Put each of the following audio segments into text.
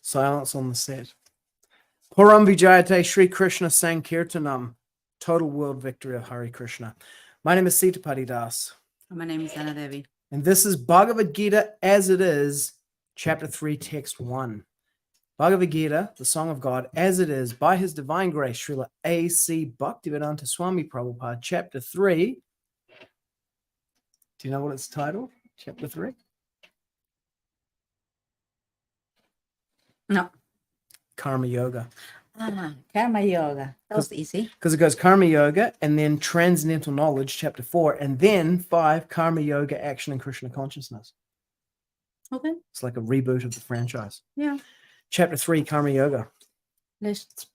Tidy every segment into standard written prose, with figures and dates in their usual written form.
Silence on the set. Puram Vijayate Sri Krishna Sankirtanam. Total world victory of Hare Krishna. My name is Sitapati Danna. My name is Danna Devi. And this is Bhagavad-gītā as it is, chapter 3, text 1. Bhagavad-gītā, the Song of God, as it is, by His Divine Grace, Srila A.C. Bhaktivedanta Swami Prabhupada, chapter 3. Do you know what it's titled? Chapter 3? No. Karma Yoga. Karma Yoga. That was easy. Because it goes Karma Yoga and then Transcendental Knowledge, chapter 4, and then 5, Karma Yoga, Action and Krishna Consciousness. Okay. It's like a reboot of the franchise. Yeah. Chapter 3, Karma Yoga. Let's...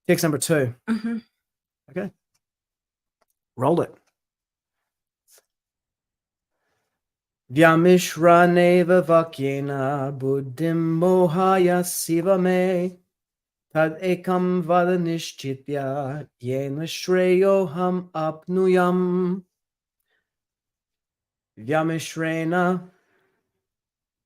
Text number 2. Mm-hmm. Okay. Roll it. Vyāmiśreṇeva vākyena buddhiṁ mohayasīva me tad ekam vada niścitya yena śreyo āpnuyām. Vyāmiśreṇa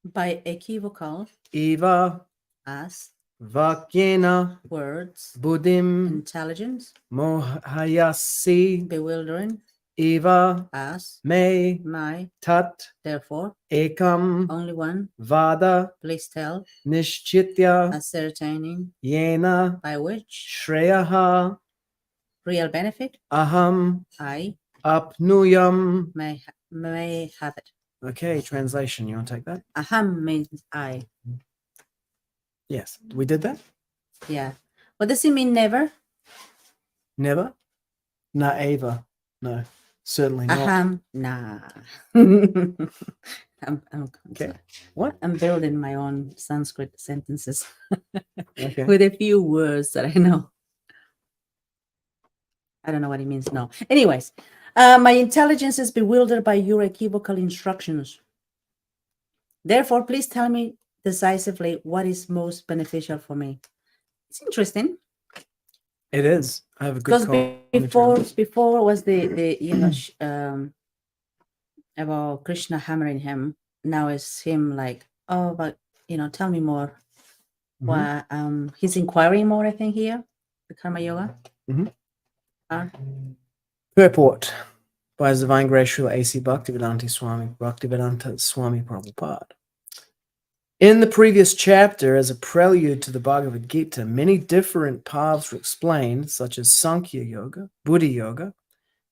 by equivocal eva as vākyena words, buddhim intelligence, mohayasi bewildering eva as me my, tat therefore, ekam only one, vada please tell, niścitya ascertaining yena by which śreyaḥ real benefit aham I āpnuyām. may have it. Okay, translation. You want to take that? Aham means I. Yes. We did that? Yeah. What does it mean, never? Never? Naeva. No, certainly not. Aham, nah. I'm Okay. What? I'm building my own Sanskrit sentences Okay. with a few words that I know. I don't know what it means. No. Anyways, my intelligence is bewildered by your equivocal instructions. Therefore, please tell me decisively what is most beneficial for me. It's interesting. It is. I have a good because before was the about Krishna hammering him. Now it's him like, oh, but tell me more. Mm-hmm. He's inquiring more, I think, here, the Karma Yoga. Mm-hmm. Purport by His Divine Grace Srila A.C. Bhaktivedanta Swami Prabhupada. In the previous chapter, as a prelude to the Bhagavad-gītā, many different paths were explained, such as sāṅkhya-yoga, buddhi-yoga,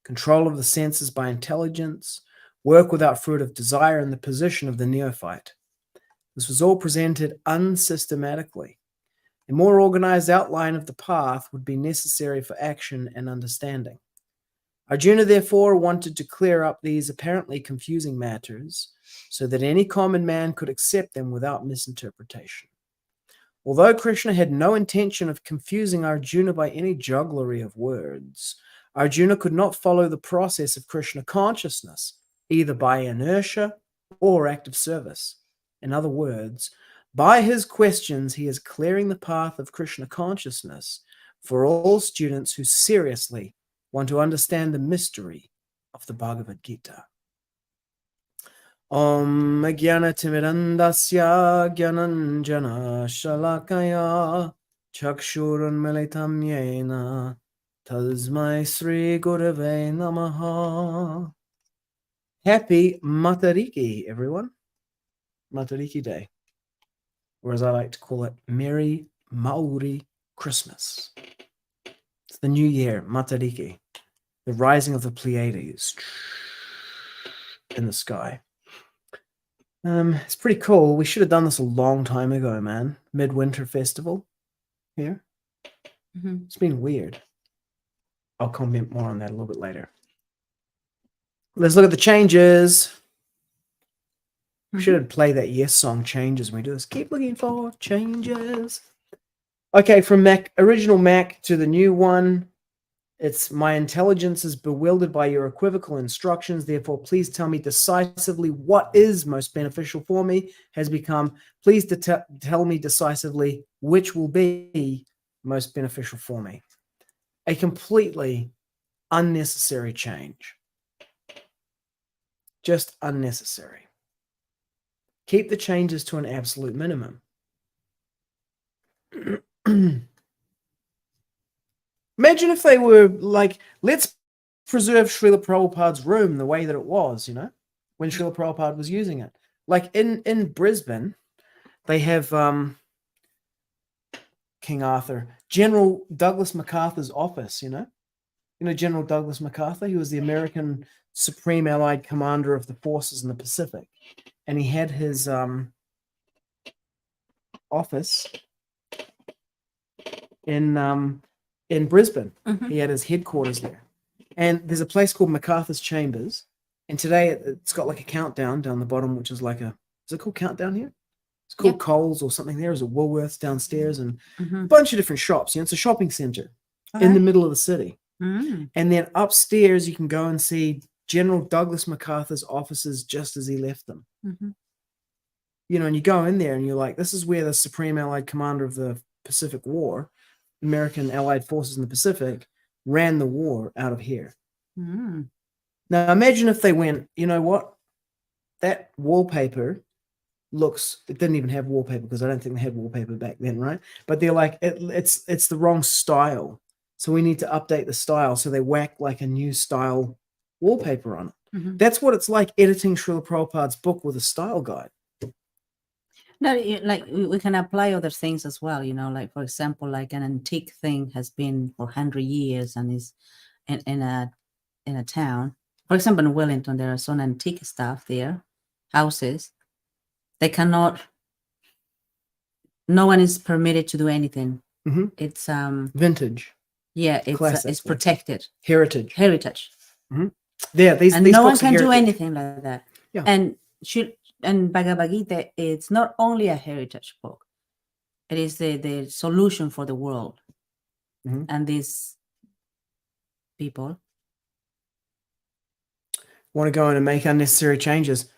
control of the senses by intelligence, work without fruitive desire, and the position of the neophyte. This was all presented unsystematically. A more organized outline of the path would be necessary for action and understanding. Arjuna therefore wanted to clear up these apparently confusing matters so that any common man could accept them without misinterpretation. Although Krishna had no intention of confusing Arjuna by any jugglery of words, Arjuna could not follow the process of Krishna consciousness either by inertia or active service. In other words, by his questions, he is clearing the path of Krishna consciousness for all students who seriously want to understand the mystery of the Bhagavad-gītā. Om Jnana-timirandasya Jnananjana Shalakaya Chakshurunmilitam Yena Tasmai Sri Gurave Namaha. Happy Matariki, everyone. Matariki Day. Or as I like to call it, Merry Maori Christmas. It's the new year, Matariki. The rising of the Pleiades in the sky. It's pretty cool. We should have done this a long time ago, man. Midwinter festival here. Mm-hmm. It's been weird. I'll comment more on that a little bit later. Let's look at the changes. We should play that Yes song, Changes, when we do this. Keep looking for changes. Okay, from Mac, original Mac to the new one. It's my intelligence is bewildered by your equivocal instructions. Therefore, please tell me decisively what is most beneficial for me. Has become, please tell me decisively which will be most beneficial for me. A completely unnecessary change. Just unnecessary. Keep the changes to an absolute minimum. Imagine if they were like, let's preserve Srila Prabhupada's room the way that it was, when Srila Prabhupada was using it. Like in Brisbane, they have King Arthur, General Douglas MacArthur's office, General Douglas MacArthur. He was the American Supreme Allied Commander of the forces in the Pacific. And he had his office in Brisbane. Mhm. He had his headquarters there. And there's a place called MacArthur's Chambers. And today it's got like a countdown down the bottom, which is like is it called Countdown here? It's called Coles or something. There's a Woolworths downstairs and a bunch of different shops. It's a shopping center in the middle of the city. Mm. And then upstairs, you can go and see General Douglas MacArthur's offices just as he left them. Mhm. And you go in there and you're like, this is where the Supreme Allied Commander of the Pacific War, American Allied Forces in the Pacific, ran the war out of here. Mm. Now, imagine if they went, you know what? That wallpaper it didn't even have wallpaper because I don't think they had wallpaper back then, right? But they're like, it's the wrong style. So we need to update the style. So they whack like a new style wallpaper on it. Mhm. That's what it's like editing Srila Prabhupada's book with a style guide. No, like we can apply other things as well, like for example, like an antique thing has been for 100 years and is in a town. For example, in Wellington, there are some antique stuff there, houses. They cannot. No one is permitted to do anything. Mhm. It's Vintage, yeah, classic, it's protected heritage. Yeah, these and no one books are can do heritage. anything like that. Yeah. And Bhagavad-gītā, it's not only a heritage book. It is the solution for the world. Mhm. And these people want to go in and make unnecessary changes.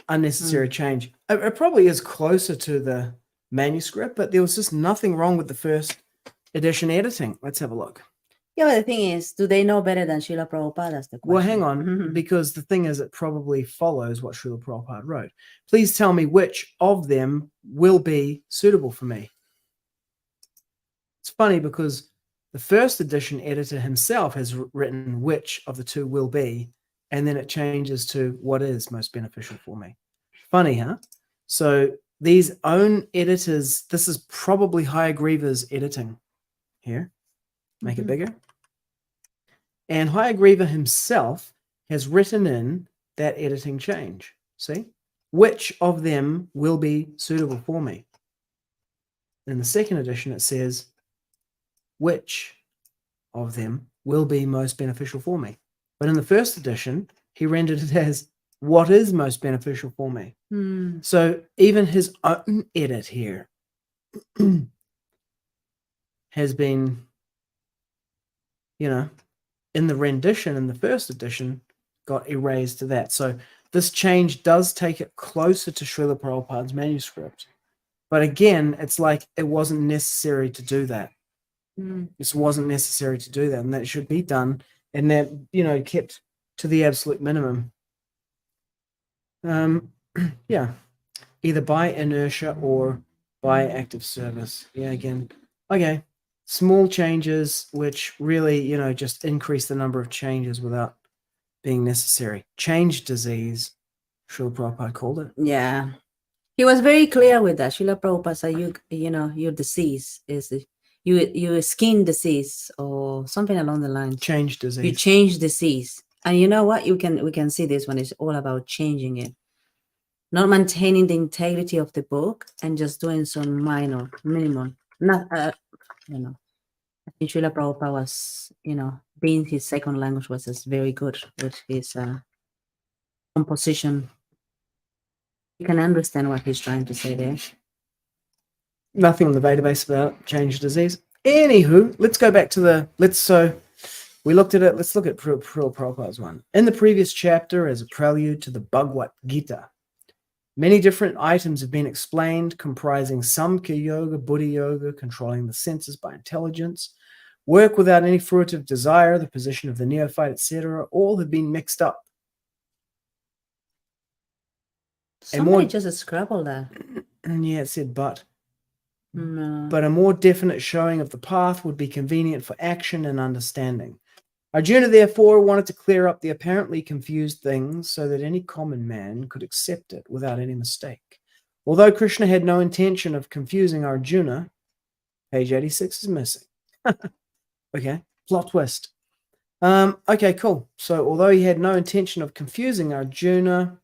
Change. It probably is closer to the manuscript, but there was just nothing wrong with the first edition editing. Let's have a look. Yeah, but the thing is, do they know better than Srila Prabhupada? That's the question. Well, hang on, because the thing is, it probably follows what Srila Prabhupada wrote. Please tell me which of them will be suitable for me. It's funny because the first edition editor himself has written which of the two will be, and then it changes to what is most beneficial for me. Funny, huh? So these own editors, this is probably Hayagriva's editing here. Make it bigger. And Hayagriva himself has written in that editing change. See? Which of them will be suitable for me? In the second edition, it says, which of them will be most beneficial for me? But in the first edition, he rendered it as, what is most beneficial for me? So even his own edit here has been, in the rendition in the first edition, got erased to that. So this change does take it closer to Srila Prabhupada's manuscript. But again, it's like it wasn't necessary to do that. This wasn't necessary to do that, and that should be done, and that, kept to the absolute minimum. Yeah, either by inertia or by active service. Yeah, again, okay. Small changes which really, just increase the number of changes without being necessary. Change disease, Srila Prabhupada called it. Yeah. He was very clear with that. Srila Prabhupada said, your disease is your skin disease or something along the lines. Change disease. You change disease. And you know what? We can see this when it's all about changing it. Not maintaining the integrity of the book and just doing some minimum. Not, I think Srila Prabhupada was, being his second language was just very good with his composition. You can understand what he's trying to say there. Nothing on the database about change disease. Anywho, let's go back to we looked at it. Let's look at Prabhupada's one. In the previous chapter, as a prelude to the Bhagavad-gītā, many different items have been explained, comprising sāṅkhya-yoga, buddhi-yoga, controlling the senses by intelligence, work without any fruitive desire, the position of the neophyte, etc. All have been mixed up. Somebody just scrabbled that. Yeah, it said but. No. but a more definite showing of the path would be convenient for action and understanding. Arjuna therefore wanted to clear up the apparently confused things so that any common man could accept it without any mistake. Although Krishna had no intention of confusing Arjuna, page 86 is missing. Okay, plot twist. Okay, cool. So although he had no intention of confusing Arjuna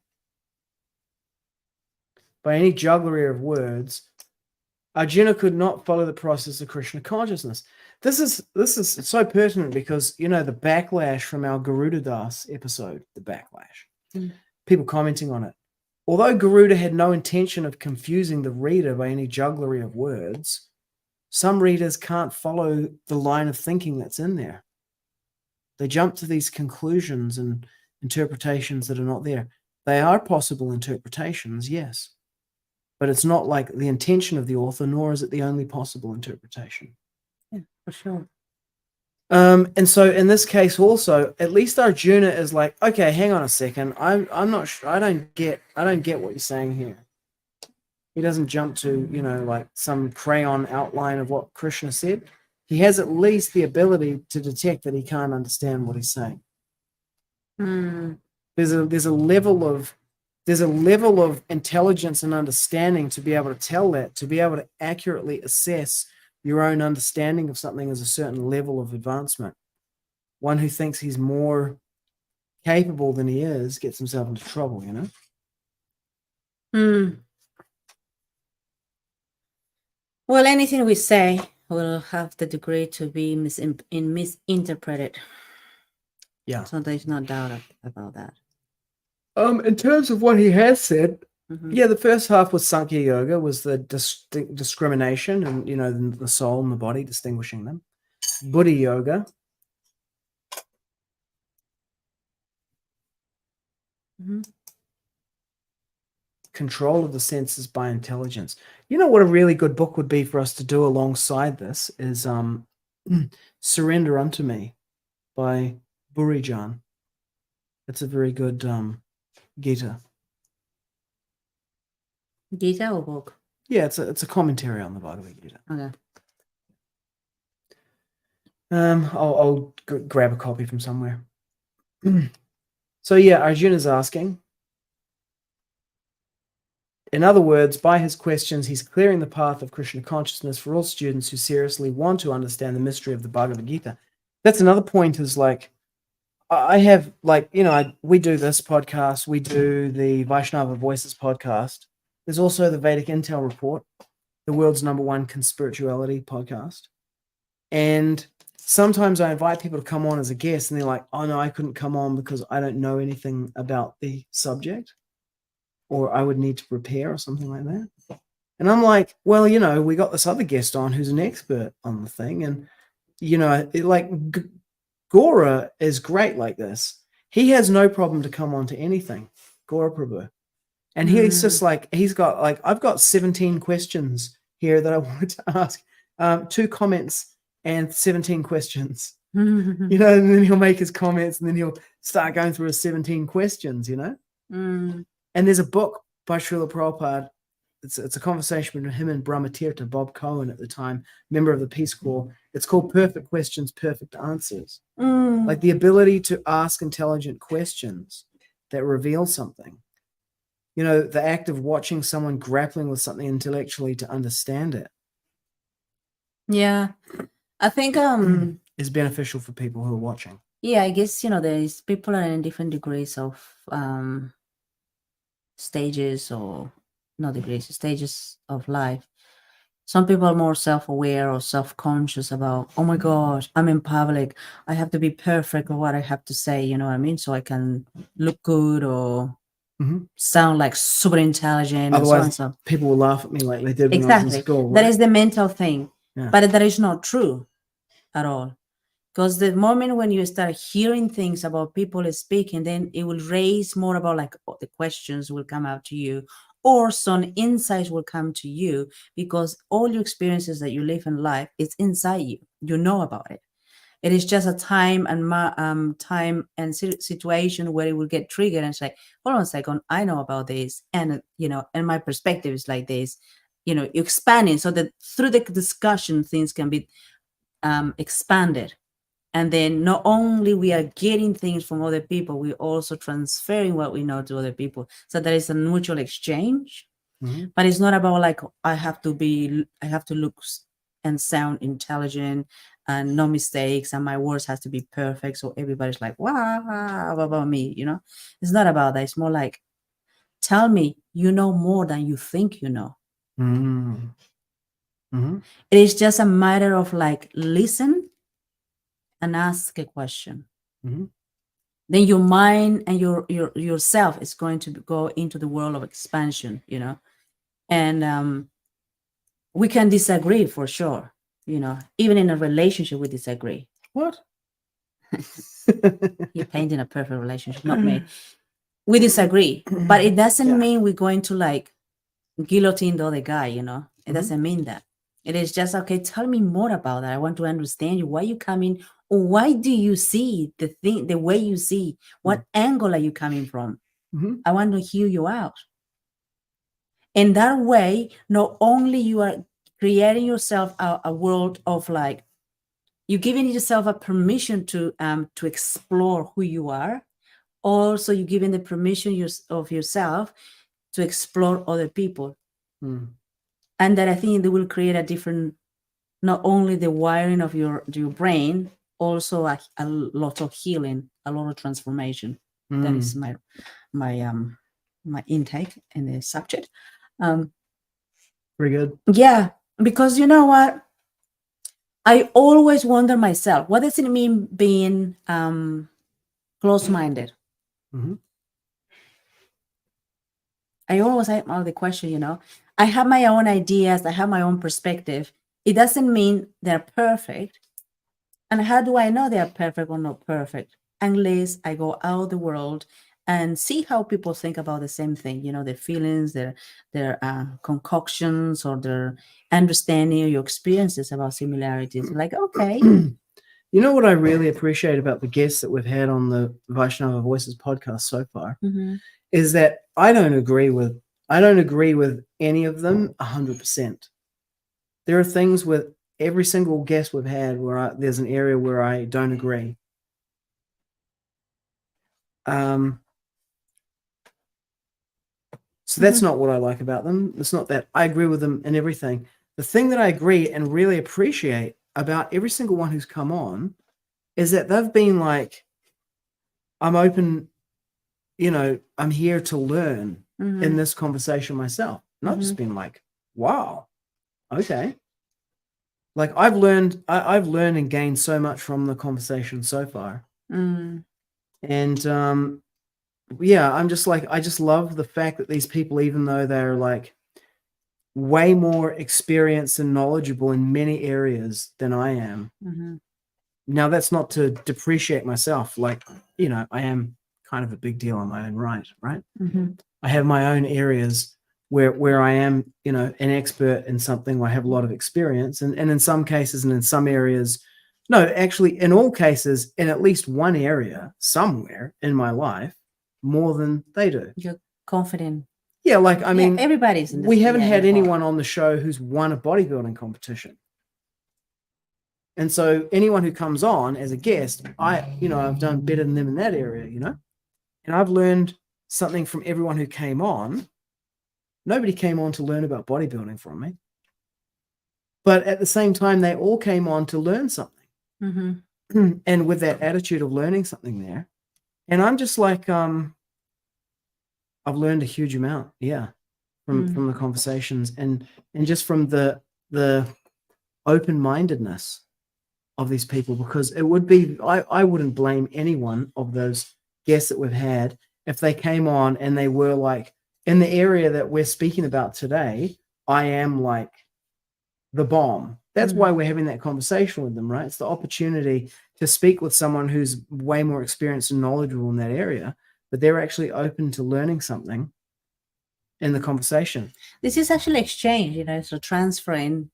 by any jugglery of words, Arjuna could not follow the process of Krishna consciousness. This is so pertinent because, you know, the backlash from our Garuda Das episode, the backlash, people commenting on it. Although Garuda had no intention of confusing the reader by any jugglery of words, some readers can't follow the line of thinking that's in there. They jump to these conclusions and interpretations that are not there. They are possible interpretations, yes, but it's not like the intention of the author, nor is it the only possible interpretation. Yeah, for sure. And so in this case also, at least Arjuna is like, okay, hang on a second. I'm not sure. I don't get what you're saying here. He doesn't jump to, you know, like some crayon outline of what Krishna said. He has at least the ability to detect that he can't understand what he's saying. There's a level of intelligence and understanding to be able to tell that, to be able to accurately assess your own understanding of something as a certain level of advancement. One who thinks he's more capable than he is gets himself into trouble, you know? Well, anything we say will have the degree to be misinterpreted. Yeah. So there's no doubt about that. In terms of what he has said, yeah, the first half was sāṅkhya-yoga, was the discrimination and, you know, the soul and the body, distinguishing them. Buddhi-yoga. Control of the senses by intelligence. You know what a really good book would be for us to do alongside this is Surrender Unto Me by Burijan. It's a very good Gita. Gita or book? Yeah, it's a commentary on the Bhagavad-gītā. Okay. I'll grab a copy from somewhere. So yeah, Arjuna's asking. In other words, by his questions, he's clearing the path of Krishna consciousness for all students who seriously want to understand the mystery of the Bhagavad-gītā. That's another point, is like, I have, like, you know, we do this podcast, we do the Vaishnava Voices podcast. There's also the Vedic Intel Report, the world's #1 conspirituality podcast. And sometimes I invite people to come on as a guest and they're like, oh no, I couldn't come on because I don't know anything about the subject, or I would need to prepare or something like that. And I'm like, well, you know, we got this other guest on who's an expert on the thing. And, you know, Gora is great like this. He has no problem to come on to anything, Gora Prabhu. And he's just like, he's got like, I've got 17 questions here that I wanted to ask, 2 comments and 17 questions, you know, and then he'll make his comments and then he'll start going through his 17 questions, you know? And there's a book by Srila Prabhupada. It's a conversation between him and Brahmatirtha, Bob Cohen at the time, member of the Peace Corps. It's called Perfect Questions, Perfect Answers. Like the ability to ask intelligent questions that reveal something. You know, the act of watching someone grappling with something intellectually to understand it. Yeah. I think is beneficial for people who are watching. Yeah, I guess, you know, there's people are in different degrees of stages, or not degrees, stages of life. Some people are more self-aware or self-conscious about, oh my God, I'm in public, I have to be perfect with what I have to say, you know what I mean? So I can look good or sound like super intelligent. Otherwise, and so people will laugh at me like they did when I was in school. Right? That is the mental thing. Yeah. But that is not true at all. Because the moment when you start hearing things about people speaking, then it will raise more about like the questions will come out to you, or some insights will come to you, because all your experiences that you live in life is inside you. You know about it. It is just a time and situation where it will get triggered and say, hold on a second, I know about this, and you know, and my perspective is like this. expanding, so that through the discussion things can be expanded. And then not only we are getting things from other people, we're also transferring what we know to other people. So there is a mutual exchange, but it's not about like, I have to look and sound intelligent and no mistakes, and my words has to be perfect. So everybody's like, wow, what about me? It's not about that. It's more like, tell me, you know more than you think you know. It is just a matter of like, listen and ask a question. Then your mind and yourself is going to go into the world of expansion, and we can disagree for sure, even in a relationship we disagree. What? You're painting a perfect relationship, not me. We disagree, but it doesn't mean we're going to like guillotine the other guy, it doesn't mean that. It is just, okay, tell me more about that. I want to understand you. Why you coming? Why do you see the thing the way you see? What angle are you coming from? I want to hear you out. In that way, not only you are creating yourself a world of like, you're giving yourself a permission to explore who you are. Also, you're giving the permission of yourself to explore other people. And that I think they will create a different, not only the wiring of your brain, also a lot of healing, a lot of transformation. That is my intake in the subject. Very good. Yeah, because you know what? I always wonder myself, what does it mean being close-minded? I always have the question, I have my own ideas, I have my own perspective. It doesn't mean they're perfect. And how do I know they're perfect or not perfect? Unless I go out the world and see how people think about the same thing, their feelings, their concoctions, or their understanding of your experiences about similarities. Like, okay. You know what I really appreciate about the guests that we've had on the Vaishnava Voices podcast so far is that I don't agree with any of them 100%. There are things with every single guest we've had where there's an area where I don't agree. So that's not what I like about them. It's not that I agree with them in everything. The thing that I agree and really appreciate about every single one who's come on is that they've been like, I'm open, I'm here to learn in this conversation myself. And I've just been like, wow, okay. Like I've learned and gained so much from the conversation so far. And I'm just like, I just love the fact that these people, even though they're like way more experienced and knowledgeable in many areas than I am. Now that's not to depreciate myself. Like, I am kind of a big deal on my own right? I have my own areas where I am, an expert in something, where I have a lot of experience. And in some cases and in some areas, no, actually in all cases, in at least one area somewhere in my life, more than they do. You're confident. Yeah, like, I mean, everybody's in this. We haven't had anyone on the show who's won a bodybuilding competition. And so anyone who comes on as a guest, I've done better than them in that area, and I've learned something from everyone who came on. Nobody came on to learn about bodybuilding from me. But at the same time, they all came on to learn something. And with that attitude of learning something there. And I'm just like, I've learned a huge amount, from the conversations and just from the open-mindedness of these people, because it would be, I wouldn't blame any one of those guests that we've had if they came on and they were like, in the area that we're speaking about today, I am like the bomb. That's why we're having that conversation with them, right? It's the opportunity to speak with someone who's way more experienced and knowledgeable in that area, but they're actually open to learning something in the conversation. This is actually exchange, so transferring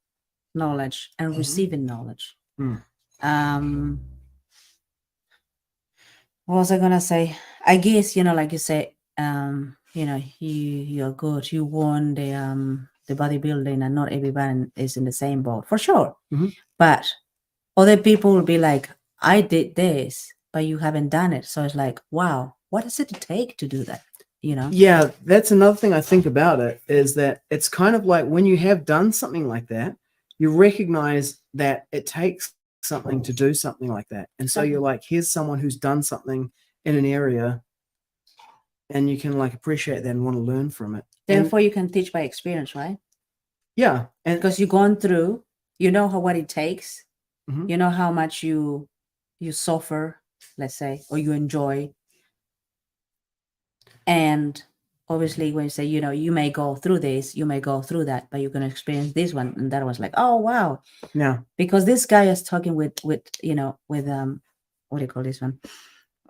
knowledge and receiving knowledge. What was I gonna say? I guess, like you say, you're good. You won the the bodybuilding, and not everybody is in the same boat, for sure. Mhm. But other people will be like, I did this, but you haven't done it. So it's like, wow, what does it take to do that? You know? Yeah, that's another thing I think about it, is that it's kind of like when you have done something like that, you recognize that it takes something to do something like that. And so you're like, here's someone who's done something in an area, and you can like appreciate that and want to learn from it. Therefore, you can teach by experience, right? Yeah. And Because you've gone through, you know what it takes. Mhm. You know how much you suffer, let's say, or you enjoy. And obviously, when you say, you may go through this, you may go through that, but you're going to experience this one. And that was like, oh, wow. yeah. Because this guy is talking with what do you call this one?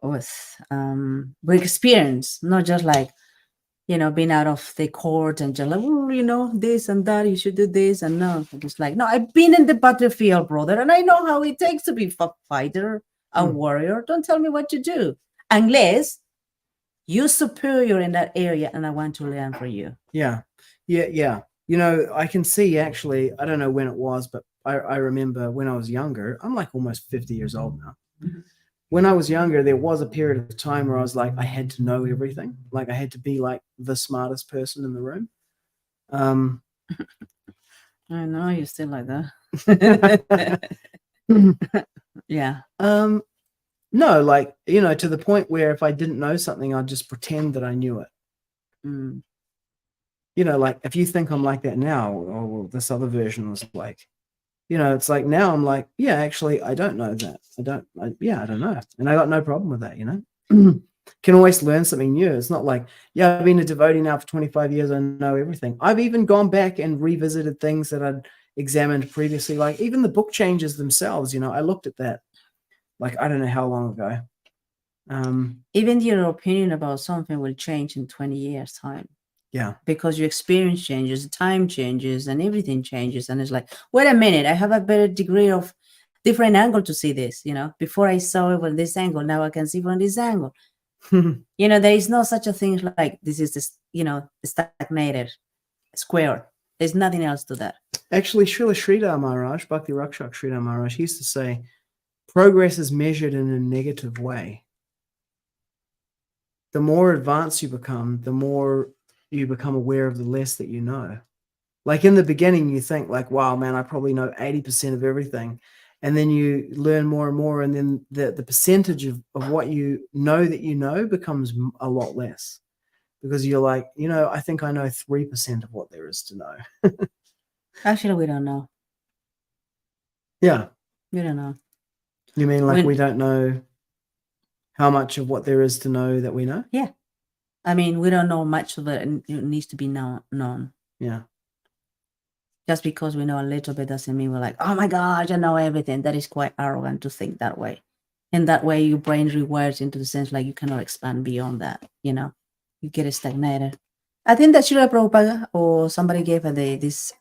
With experience, not just like, being out of the court and just like, this and that, you should do this. And no, it's like, no, I've been in the battlefield, brother, and I know how it takes to be a fighter, a warrior. Don't tell me what to do. Unless you're superior in that area and I want to learn from you. Yeah. I can see, actually, I don't know when it was, but I remember when I was younger, I'm like almost 50 years old now. Mhm. When I was younger, there was a period of time where I was like, I had to know everything. Like I had to be like the smartest person in the room. I know you're still like that. Yeah. No, like, to the point where if I didn't know something, I'd just pretend that I knew it. Mm. Like if you think I'm like that now, oh, well, this other version was like, it's like now I'm like, yeah, actually, I don't know that. I don't know. And I got no problem with that, Can always learn something new. It's not like, yeah, I've been a devotee now for 25 years. I know everything. I've even gone back and revisited things that I'd examined previously, like even the book changes themselves. I looked at that, like, I don't know how long ago. Even your opinion about something will change in 20 years' time. Yeah. Because your experience changes, time changes, and everything changes. And it's like, wait a minute, I have a better degree of different angle to see this. Before I saw it from this angle, now I can see from this angle. There is no such a thing like this is this, stagnated square. There's nothing else to that. Actually, Srila Sridhar Maharaj, Bhakti Rakshak Sridhar Maharaj, he used to say, progress is measured in a negative way. The more advanced you become, the more you become aware of the less that you know. Like in the beginning, you think like, wow, man, I probably know 80% of everything. And then you learn more and more. And then the percentage of what you know becomes a lot less. Because you're like, I think I know 3% of what there is to know. Actually, we don't know. Yeah. We don't know. You mean like we don't know how much of what there is to know that we know? Yeah. I mean, we don't know much of it, and it needs to be known. Yeah. Just because we know a little bit doesn't mean we're like, oh my gosh, I know everything. That is quite arrogant to think that way. And that way your brain rewires into the sense like you cannot expand beyond that, you get stagnated. I think that Srila Prabhupada or somebody gave this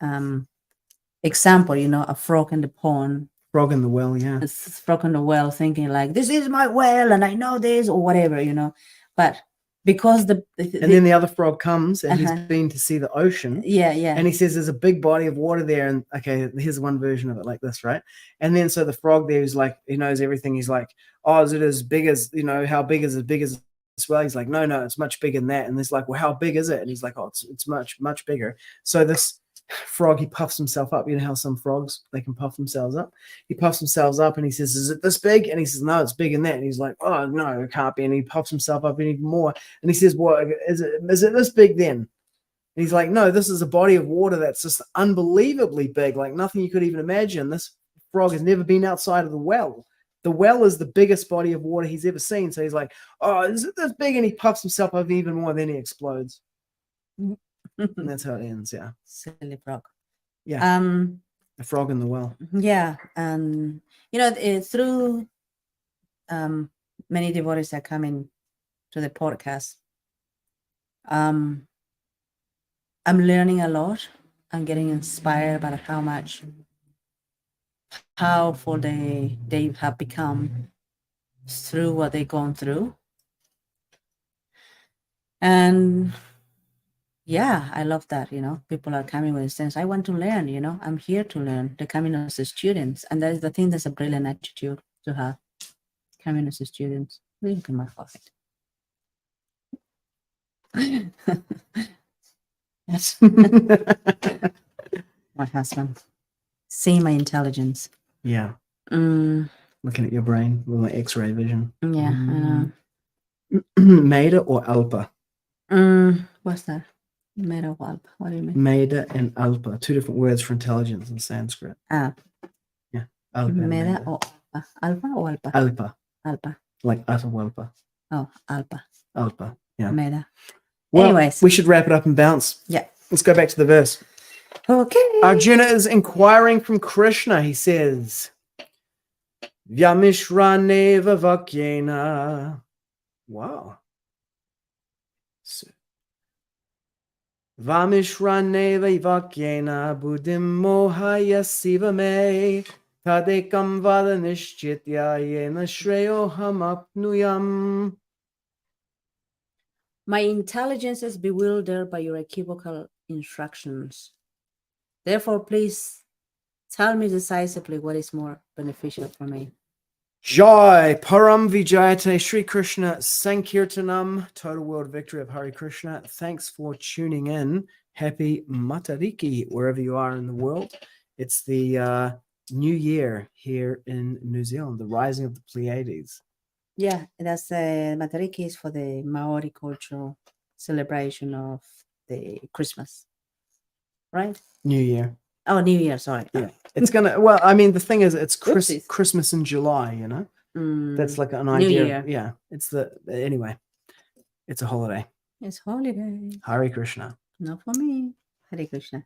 example, a frog in the pond. Frog in the well, yeah. A frog in the well thinking like, this is my well and I know this or whatever, But because and then the other frog comes and he's been to see the ocean. Yeah. And he says there's a big body of water there. And okay, here's one version of it like this, right? And then so the frog there is like, he knows everything. He's like, oh, is it as big as, how big is as big as this well? He's like, no, it's much bigger than that. And it's like, well, how big is it? And he's like, oh, it's much, much bigger. So this frog, he puffs himself up. You know how some frogs, they can puff themselves up? He puffs himself up and he says, is it this big? And he says, no, it's bigger than that. And he's like, oh, no, it can't be. And he puffs himself up even more. And he says, well, is it this big then? And he's like, no, this is a body of water that's just unbelievably big, like nothing you could even imagine. This frog has never been outside of the well. The well is the biggest body of water he's ever seen. So he's like, oh, is it this big? And he puffs himself up even more, then he explodes. And that's how it ends, yeah. Silly frog. Yeah. A frog in the well. Yeah. And, through many devotees that come in to the podcast, I'm learning a lot. I'm getting inspired by how much powerful they have become through what they've gone through. And Yeah, I love that. People are coming with a sense. I want to learn. I'm here to learn. They're coming as students, and that is the thing. That's a brilliant attitude to have. Coming as students. Look at my forehead. Yes. My husband. See my intelligence. Yeah. Mm, Looking at your brain with my X-ray vision. yeah, I know. Meda or Alpa? What's that? Meda or Alpa? What do you mean? Meda and Alpa, two different words for intelligence in Sanskrit. Ah, Yeah. Alpa and Meda or Alpa? Alpha or Alpa? Alpa. Alpa. Like Atahualpa. Oh, Alpa. Alpa. Yeah. Meda. Well, Anyways. we should wrap it up and bounce. Yeah. Let's go back to the verse. Okay. Arjuna is inquiring from Krishna. He says, vyāmiśreṇeva vākyena. Wow. So, vyāmiśreṇeva vākyena buddhiṁ mohayasīva me ekaṁ vada niścitya yena śreyo āpnuyām. My intelligence is bewildered by your equivocal instructions. Therefore, please tell me decisively what is more beneficial for me. Jai Param Vijayate Sri Krishna Sankirtanam, total world victory of Hare Krishna. Thanks for tuning in. Happy Matariki, wherever you are in the world. It's the new year here in New Zealand, the rising of the Pleiades. Yeah, that's Matariki is for the Maori cultural celebration of the Christmas, right? New Year. Oh, New Year, sorry. Yeah. It's gonna, well, I mean, the thing is, it's Oopsies. Christmas in July, That's like an New idea. Year. Yeah. Anyway, it's a holiday. It's holiday. Hare Krishna. Not for me. Hare Krishna.